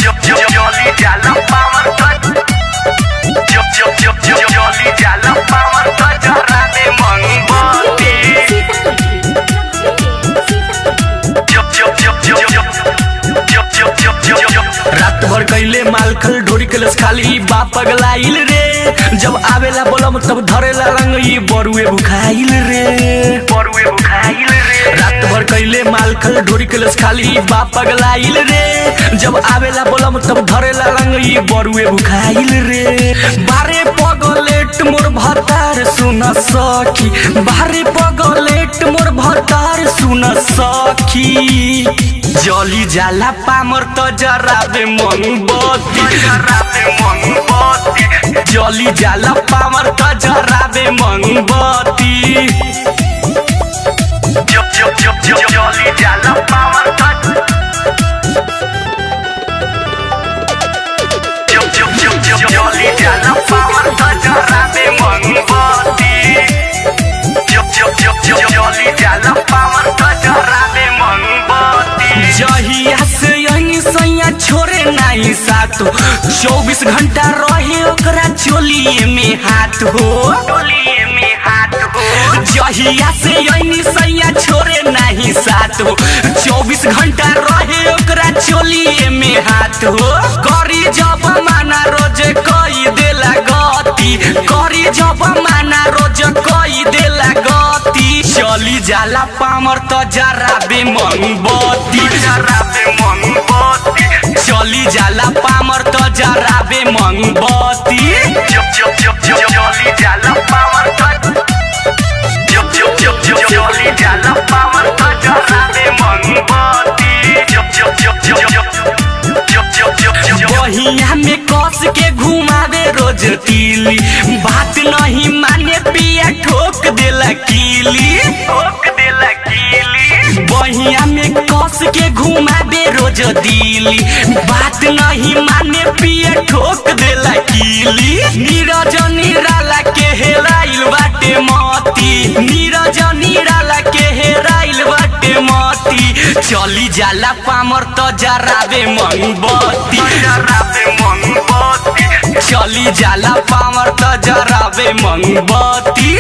Jolly जाला power Jolly जाला power जरा दे मंगवाती रात भर कैले मालखल ढोरी कलस खाली बा पगलाइल रे जब आवेला बोलम तब धरेला रंग ई बरुए बुखाइल रे रात भर कैले मालखल ढोरी कलस खाली बा पगलाइल रे जब आवेला बोलम तब धरेला रंग ई बरुए बुखाइल रे बारे पगलेट मोर भतार सुन सखी बारे पगलेट मोर भतार सुन सखी जली जाला पामर त जराबे मोमबत्ती जली जाला पामर त जराबे मोमबत्ती जली जाला पामर त जली जाला पामर त जराबे मोमबत्ती जली जाला पामर त जराबे मोमबत्ती जहिया से यही सैया छोरे नहीं साथ 24 घंटा रहे ओकरा चोलिए में हाथ हो जहिया से यही सैया छोरे नहीं साथ हो 24 घंटा रहे ओकरा चोलिए में हाथ हो करी जब माना रोज कई देला गति करी जब माना रोज कई देला गति चली जाला पामर त जराबे मोमबत्ती चली जाला पामर त जराबे मोमबत्ती चली जाला पामर त चली जाला पामर त जराबे मोमबत्ती बहिया में कस के घुमावे रोज तीली बात नहीं माने पिया ठोक देला कीली बहिया में कस के घुमावे रोज दिली बात नहीं माने पिया ठोक देला कीली नीरज निराला के हेराइल बाटे मती नीरज निराला के हेराइल बाटे मती चली जाला पामर त जराबे मोमबत्ती चली जाला पामर त जराबे मोमबत्ती।